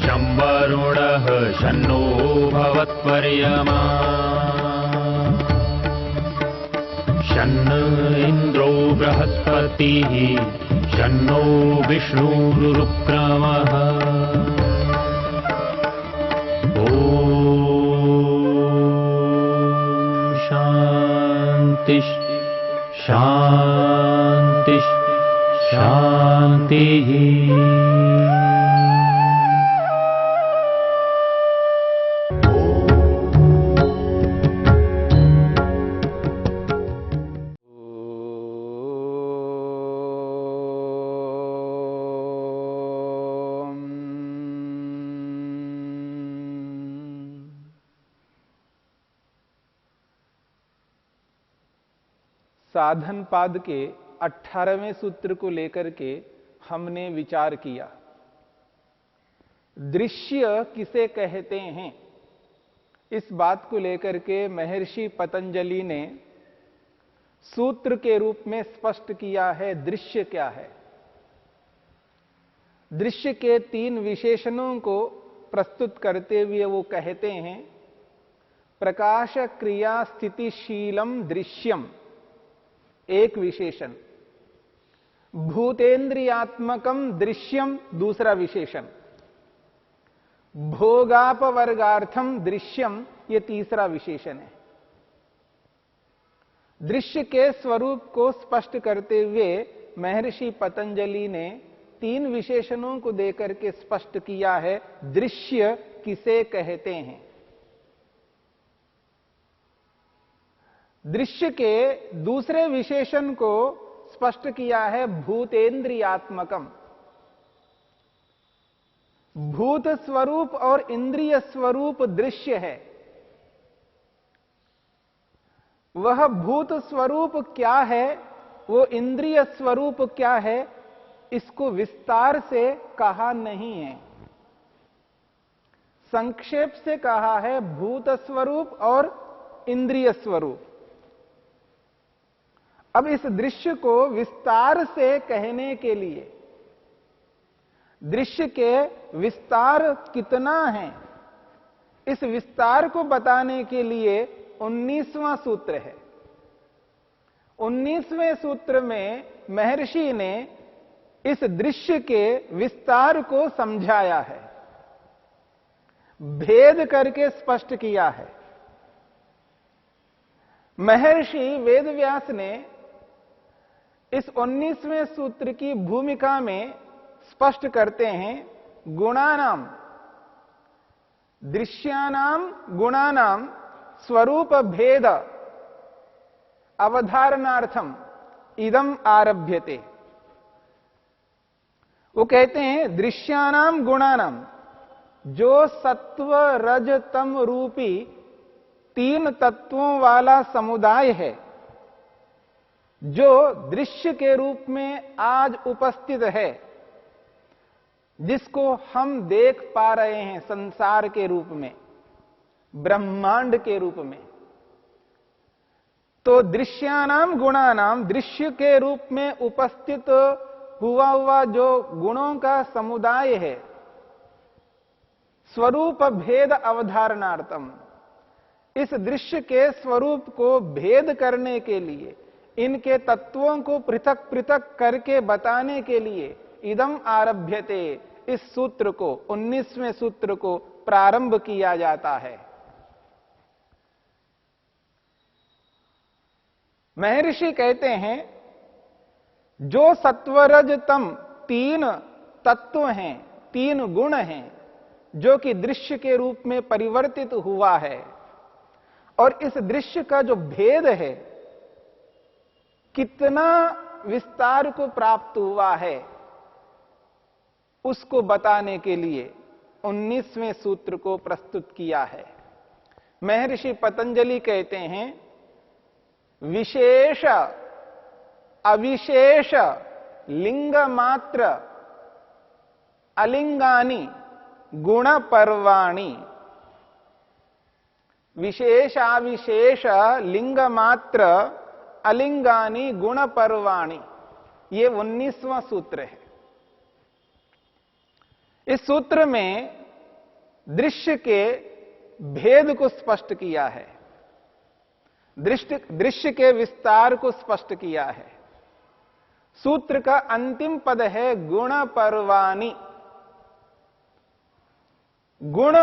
शं वरुणः शन्नो भवत्पर्यमा शन्न इन्द्रो बृहस्पतिः शन्नो विष्णुरुक्रमः ॐ शान्ति शान्ति शान्तिः। साधन पाद के 18वें सूत्र को लेकर के हमने विचार किया। दृश्य किसे कहते हैं, इस बात को लेकर के महर्षि पतंजलि ने सूत्र के रूप में स्पष्ट किया है। दृश्य क्या है? दृश्य के 3 विशेषणों को प्रस्तुत करते हुए वो कहते हैं, प्रकाश क्रिया स्थितिशीलम दृश्यम एक विशेषण, भूतेन्द्रियात्मकम दृश्यम दूसरा विशेषण, भोगापवर्गार्थम दृश्यम ये तीसरा विशेषण है। दृश्य के स्वरूप को स्पष्ट करते हुए महर्षि पतंजलि ने 3 विशेषणों को देकर के स्पष्ट किया है दृश्य किसे कहते हैं। दृश्य के दूसरे विशेषण को स्पष्ट किया है भूतेन्द्रियात्मकम। भूत स्वरूप और इंद्रिय स्वरूप दृश्य है। वह भूत स्वरूप क्या है, वो इंद्रिय स्वरूप क्या है, इसको विस्तार से कहा नहीं है। संक्षेप से कहा है भूत स्वरूप और इंद्रिय स्वरूप। अब इस दृश्य को विस्तार से कहने के लिए, दृश्य के विस्तार कितना है, इस विस्तार को बताने के लिए 19वां सूत्र है। 19वें सूत्र में महर्षि ने इस दृश्य के विस्तार को समझाया है, भेद करके स्पष्ट किया है। महर्षि वेदव्यास ने इस 19वें सूत्र की भूमिका में स्पष्ट करते हैं, गुणानाम दृश्यानाम गुणानाम स्वरूप भेद अवधारणार्थम इदम आरभ्यते। वो कहते हैं दृश्यानाम गुणानाम, जो सत्व रज तम रूपी 3 तत्वों वाला समुदाय है, जो दृश्य के रूप में आज उपस्थित है, जिसको हम देख पा रहे हैं संसार के रूप में, ब्रह्मांड के रूप में। तो दृश्यानाम गुणानाम, दृश्य के रूप में उपस्थित हुआ जो गुणों का समुदाय है, स्वरूप भेद अवधारणार्थम, इस दृश्य के स्वरूप को भेद करने के लिए, इनके तत्वों को पृथक पृथक करके बताने के लिए इदम आरभ्यते, इस सूत्र को 19वें सूत्र को प्रारंभ किया जाता है। महर्षि कहते हैं जो सत्वरज तम 3 तत्व हैं, 3 गुण हैं, जो कि दृश्य के रूप में परिवर्तित हुआ है, और इस दृश्य का जो भेद है कितना विस्तार को प्राप्त हुआ है, उसको बताने के लिए 19वें सूत्र को प्रस्तुत किया है। महर्षि पतंजलि कहते हैं विशेष अविशेष लिंग मात्र अलिंगानी गुण पर्वाणी। विशेषाविशेष लिंग मात्र अलिंगानी गुण पर्वाणी, ये 19वां सूत्र है। इस सूत्र में दृश्य के भेद को स्पष्ट किया है, दृश्य के विस्तार को स्पष्ट किया है। सूत्र का अंतिम पद है गुण पर्वाणि। गुण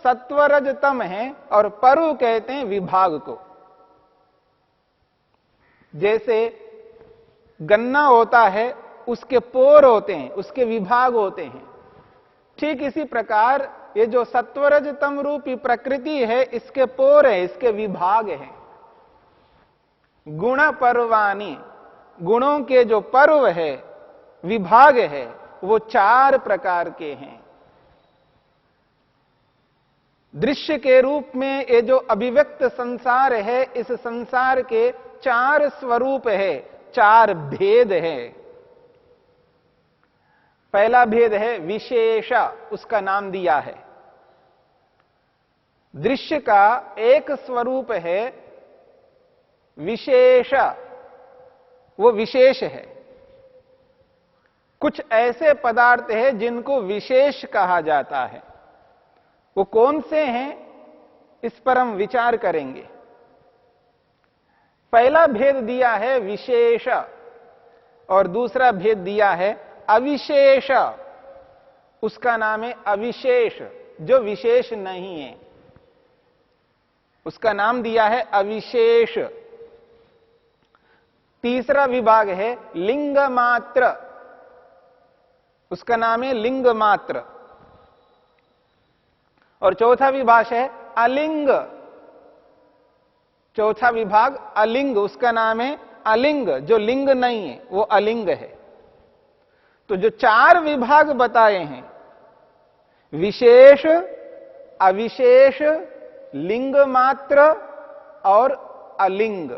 सत्वरज तम है और परु कहते हैं विभाग को। जैसे गन्ना होता है, उसके पोर होते हैं, उसके विभाग होते हैं, ठीक इसी प्रकार ये जो सत्वरज तम रूपी प्रकृति है, इसके पोर है, इसके विभाग हैं। गुण पर्वाणि, गुणों के जो पर्व है, विभाग है, वो 4 प्रकार के हैं। दृश्य के रूप में ये जो अभिव्यक्त संसार है, इस संसार के 4 स्वरूप है, 4 भेद है। पहला भेद है विशेष, उसका नाम दिया है। दृश्य का एक स्वरूप है विशेष, वो विशेष है। कुछ ऐसे पदार्थ हैं जिनको विशेष कहा जाता है। वो कौन से हैं, इस पर हम विचार करेंगे। पहला भेद दिया है विशेष और दूसरा भेद दिया है अविशेष। उसका नाम है अविशेष, जो विशेष नहीं है, उसका नाम दिया है अविशेष। तीसरा विभाग है लिंग मात्र, उसका नाम है लिंग मात्र। और चौथा विभाग है अलिंग, चौथा विभाग अलिंग, उसका नाम है अलिंग, जो लिंग नहीं है, वो अलिंग है। तो जो 4 विभाग बताए हैं, विशेष, अविशेष, लिंग मात्र और अलिंग,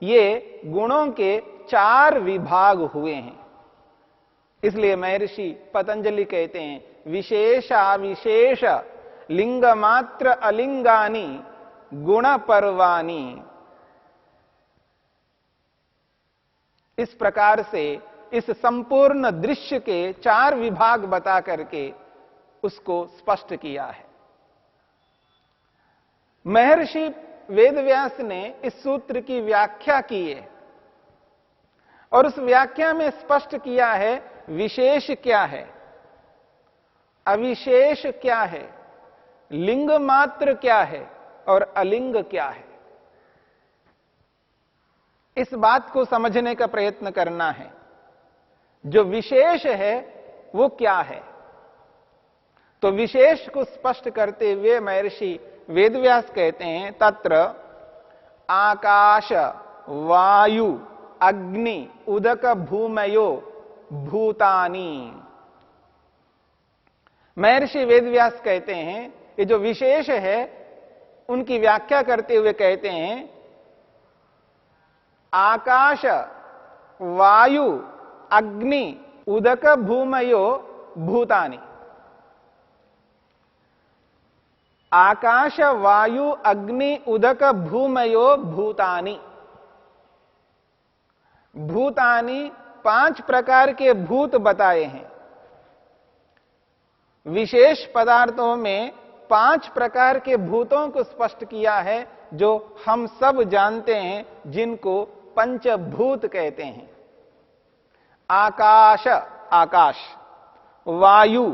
ये गुणों के 4 विभाग हुए हैं। इसलिए महर्षि पतंजलि कहते हैं विशेषाविशेष लिंग मात्र अलिंगानी गुण पर्वाणि। इस प्रकार से इस संपूर्ण दृश्य के 4 विभाग बता करके उसको स्पष्ट किया है। महर्षि वेदव्यास ने इस सूत्र की व्याख्या की है और उस व्याख्या में स्पष्ट किया है विशेष क्या है, अविशेष क्या है, लिंग मात्र क्या है और अलिंग क्या है। इस बात को समझने का प्रयत्न करना है। जो विशेष है वो क्या है। तो विशेष को स्पष्ट करते हुए महर्षि वेदव्यास कहते हैं तत्र आकाश वायु अग्नि उदक भूमयो भूतानि। महर्षि वेदव्यास कहते हैं ये जो विशेष है उनकी व्याख्या करते हुए कहते हैं आकाश वायु अग्नि उदक भूमयो भूतानि। आकाश वायु अग्नि उदक भूमयो भूतानि। भूतानि 5 प्रकार के भूत बताए हैं। विशेष पदार्थों में 5 प्रकार के भूतों को स्पष्ट किया है जो हम सब जानते हैं, जिनको पंचभूत कहते हैं। आकाश आकाश, वायु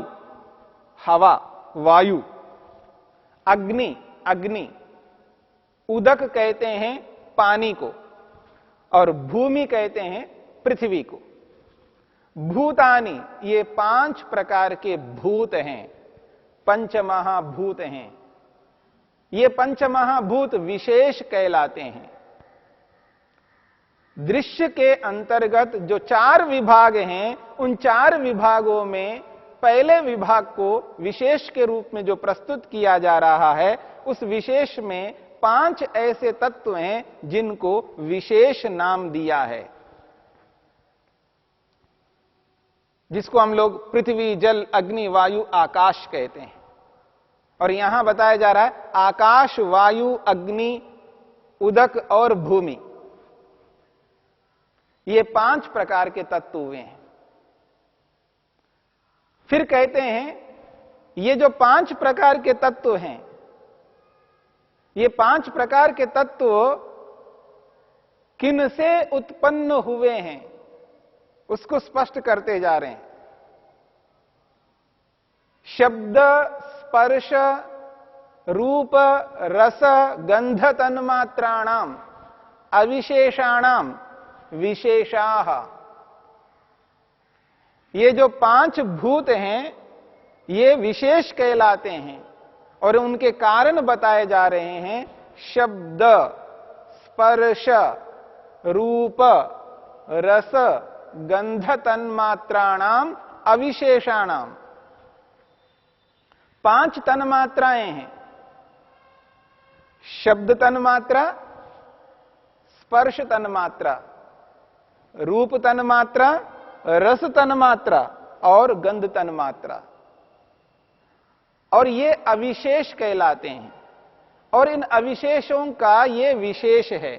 हवा वायु, अग्नि अग्नि, उदक कहते हैं पानी को और भूमि कहते हैं पृथ्वी को। भूतानि ये 5 प्रकार के भूत हैं, पंचमहाभूत हैं। ये पंचमहाभूत विशेष कहलाते हैं। दृश्य के अंतर्गत जो 4 विभाग हैं, उन 4 विभागों में पहले विभाग को विशेष के रूप में जो प्रस्तुत किया जा रहा है, उस विशेष में 5 ऐसे तत्व हैं जिनको विशेष नाम दिया है, जिसको हम लोग पृथ्वी जल अग्नि वायु आकाश कहते हैं। और यहां बताया जा रहा है आकाश वायु अग्नि उदक और भूमि, ये 5 प्रकार के तत्व हुए हैं। फिर कहते हैं ये जो 5 प्रकार के तत्व हैं, ये 5 प्रकार के तत्व किन से उत्पन्न हुए हैं उसको स्पष्ट करते जा रहे हैं। शब्द, स्पर्श, रूप, रस, गंध तन्मात्राणाम अविशेषाणाम विशेषाः। ये जो 5 भूत हैं ये विशेष कहलाते हैं और उनके कारण बताए जा रहे हैं। शब्द, स्पर्श, रूप, रस, गंध तन्मात्राणाम अविशेषाणाम। 5 तन्मात्राएं हैं। शब्द तन्मात्रा, स्पर्श तन्मात्रा, रूप तन्मात्रा, रस तन्मात्रा और गंध तन्मात्रा। और ये अविशेष कहलाते हैं और इन अविशेषों का ये विशेष है।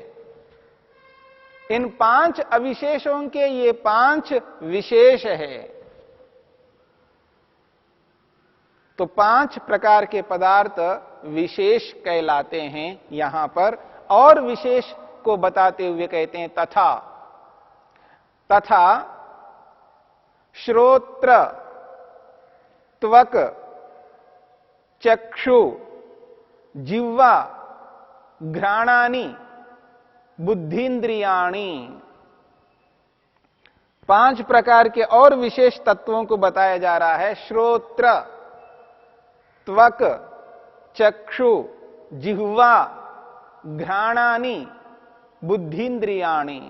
इन 5 अविशेषों के ये 5 विशेष है। तो 5 प्रकार के पदार्थ विशेष कहलाते हैं यहां पर। और विशेष को बताते हुए कहते हैं तथा। तथा श्रोत्र, त्वक, चक्षु, जिह्वा, घ्राणानि, बुद्धीन्द्रियाणि। 5 प्रकार के और विशेष तत्वों को बताया जा रहा है। श्रोत्र, त्वक, चक्षु, जिह्वा, घ्राणानि, बुद्धीन्द्रियाणि।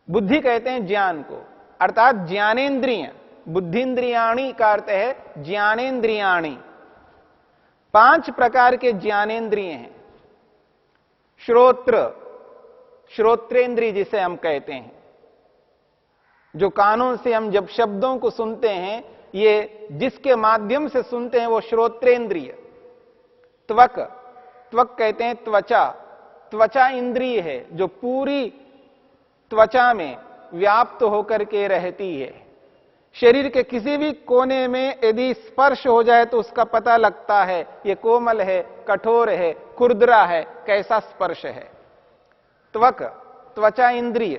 बुद्धि कहते हैं ज्ञान को, अर्थात ज्ञानेन्द्रिय। बुद्धीन्द्रियाणि का अर्थ है ज्ञानेन्द्रियाणि। 5 प्रकार के ज्ञानेन्द्रिय हैं। श्रोत्र, श्रोत्रेंद्रिय जिसे हम कहते हैं, जो कानों से हम जब शब्दों को सुनते हैं, ये जिसके माध्यम से सुनते हैं वो श्रोत्रेंद्रिय। त्वक, त्वक कहते हैं त्वचा। त्वचा इंद्रिय है जो पूरी त्वचा में व्याप्त होकर के रहती है। शरीर के किसी भी कोने में यदि स्पर्श हो जाए तो उसका पता लगता है ये कोमल है, कठोर है, खुरदरा है, कैसा स्पर्श है। त्वक, त्वचा इंद्रिय।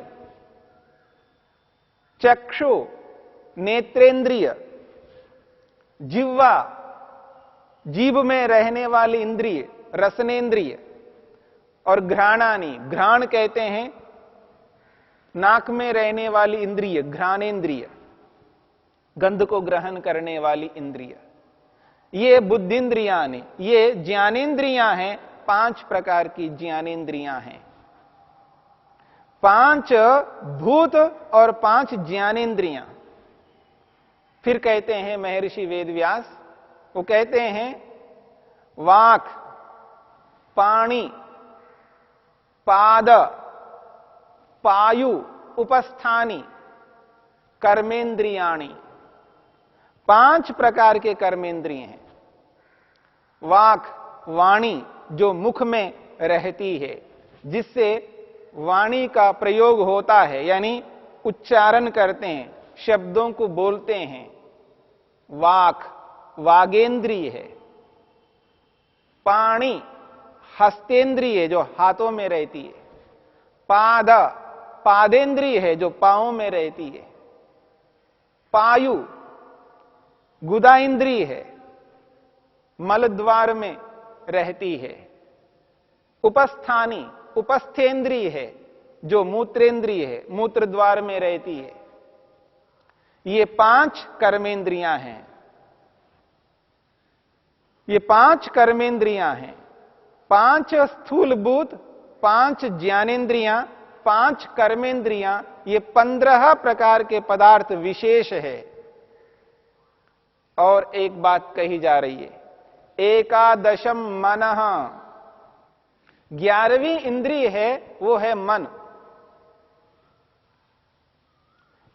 चक्षु, नेत्रेंद्रिय। जिह्वा, जीभ में रहने वाली इंद्रिय, रसनेन्द्रिय। और घ्राणानि, घ्राण कहते हैं नाक में रहने वाली इंद्रिय, घ्राणेन्द्रिय, गंध को ग्रहण करने वाली इंद्रिय। ये बुद्धिन्द्रियां, ये ज्ञानेन्द्रियां हैं। 5 प्रकार की ज्ञानेन्द्रियां हैं। 5 भूत और 5 ज्ञानेन्द्रियां। फिर कहते हैं महर्षि वेदव्यास, वो कहते हैं वाक, पाणी, पाद, पायु, उपस्थानी, कर्मेंद्रियाणि। 5 प्रकार के कर्मेंद्रिय हैं। वाक, वाणी, जो मुख में रहती है, जिससे वाणी का प्रयोग होता है, यानी उच्चारण करते हैं, शब्दों को बोलते हैं। वाक, वागेंद्रिय है। पाणी, हस्तेंद्रिय, जो हाथों में रहती है। पाद, पादेंद्रिय है, जो पांवों में रहती है। पायु, गुदा इंद्रिय है, मलद्वार में रहती है। उपस्थानी, उपस्थेंद्रिय है, जो मूत्रेंद्रिय है, मूत्र द्वार में रहती है। ये 5 कर्मेंद्रियां हैं। ये 5 कर्मेंद्रियां हैं। 5 स्थूलभूत, 5 ज्ञानेन्द्रियां, 5 कर्मेंद्रियां, ये 15 प्रकार के पदार्थ विशेष है। और एक बात कही जा रही है, एकादशम मनः। 11वीं इंद्रिय है, वो है मन।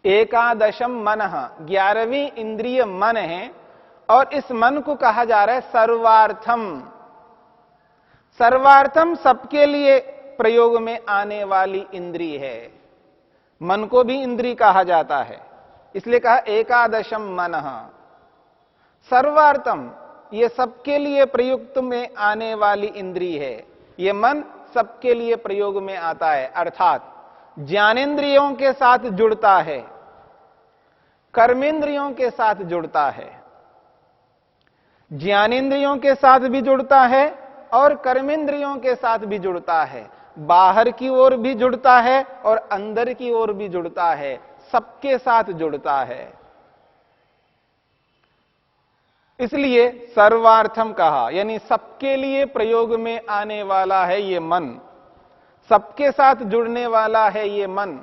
एकादशम मनः, 11वीं इंद्रिय मन है। और इस मन को कहा जा रहा है सर्वार्थम। सर्वार्थम सबके लिए प्रयोग में आने वाली इंद्रिय है। मन को भी इंद्रिय कहा जाता है, इसलिए कहा एकादशम मनः। सर्वार्थम, ये सबके लिए प्रयुक्त में आने वाली इंद्रिय है। ये मन सबके लिए प्रयोग में आता है, अर्थात ज्ञानेंद्रियों के साथ जुड़ता है, कर्मेंद्रियों के साथ जुड़ता है। ज्ञानेंद्रियों के साथ भी जुड़ता है और कर्मेंद्रियों के साथ भी जुड़ता है। बाहर की ओर भी जुड़ता है और अंदर की ओर भी जुड़ता है, सबके साथ जुड़ता है। इसलिए सर्वार्थम कहा, यानी सबके लिए प्रयोग में आने वाला है ये मन, सबके साथ जुड़ने वाला है ये मन।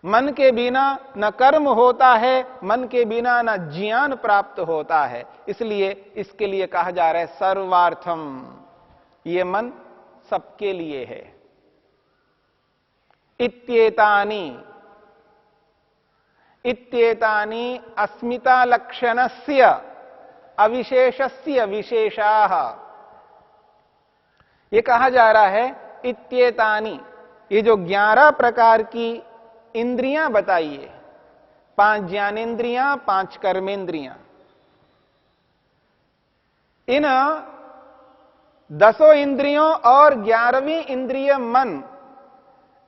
मन के बिना न कर्म होता है, मन के बिना न ज्ञान प्राप्त होता है। इसलिए इसके लिए कहा जा रहा है सर्वार्थम, ये मन सबके लिए है। इत्येतानि, इत्येतानि अस्मिता लक्षणस्य अविशेषस्य विशेषाः। ये कहा जा रहा है इत्येतानि, ये जो 11 प्रकार की इंद्रियां बताइए, 5 ज्ञानेंद्रियां, 5 कर्मेंद्रियां, इन 10 इंद्रियों और 11वीं इंद्रिय मन,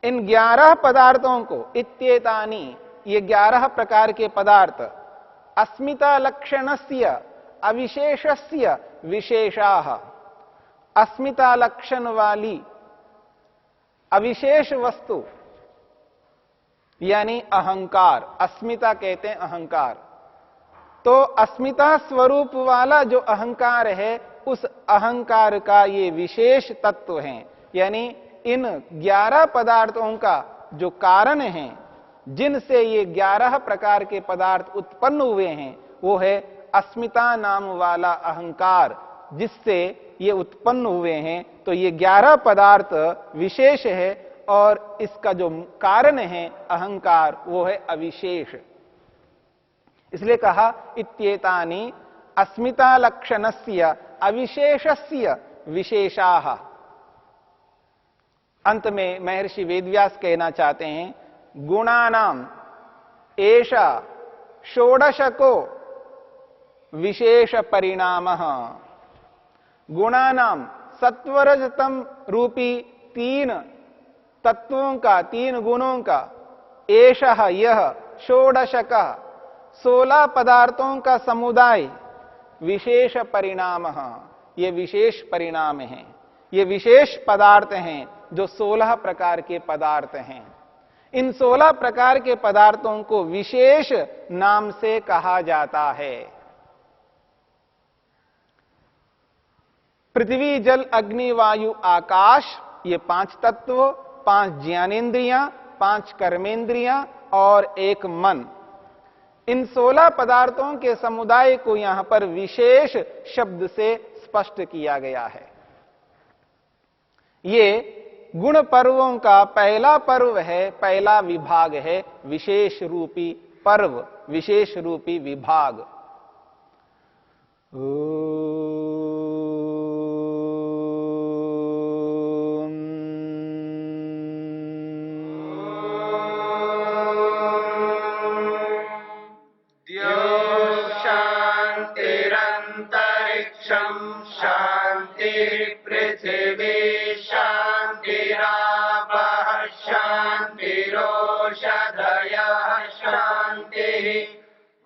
इन 11 पदार्थों को, इत्येतानि, ये 11 प्रकार के पदार्थ, अस्मिता लक्षणस्य अविशेषस्य विशेषाः, अस्मिता लक्षण वाली अविशेष वस्तु यानी अहंकार, अस्मिता कहते हैं अहंकार। तो अस्मिता स्वरूप वाला जो अहंकार है, उस अहंकार का ये विशेष तत्व है। यानी इन 11 पदार्थों का जो कारण है, जिनसे ये 11 प्रकार के पदार्थ उत्पन्न हुए हैं, वो है अस्मिता नाम वाला अहंकार, जिससे ये उत्पन्न हुए हैं। तो ये 11 पदार्थ विशेष है और इसका जो कारण है अहंकार, वो है अविशेष। इसलिए कहा इत्येतानि अस्मिता लक्षणस्य अविशेषस्य विशेषाः। अंत में महर्षि वेदव्यास कहना चाहते हैं, गुणानाम एषा षोडशको विशेष परिणामः। गुणानाम, सत्वरजतम रूपी 3 तत्वों का, 3 गुणों का, एषः यह, षोडशकः 16 पदार्थों का समुदाय, विशेष परिणाम, ये विशेष परिणाम हैं, ये विशेष पदार्थ हैं जो 16 प्रकार के पदार्थ हैं। इन 16 प्रकार के पदार्थों को विशेष नाम से कहा जाता है। पृथ्वी, जल, अग्नि, वायु, आकाश, ये 5 तत्व, 5 ज्ञानेंद्रियां, 5 कर्मेंद्रियां और 1 मन, इन 16 पदार्थों के समुदाय को यहां पर विशेष शब्द से स्पष्ट किया गया है। ये गुण पर्वों का पहला पर्व है, पहला विभाग है, विशेष रूपी पर्व, विशेष रूपी विभाग।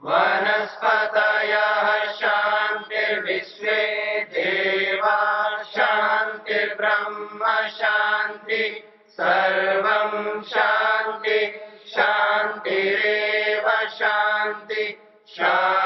वनस्पतयः शान्तिर्विश्वे देवा शान्तिर्ब्रह्म शान्ति सर्वं शान्ति शान्तिरेव शान्ति शान्ति।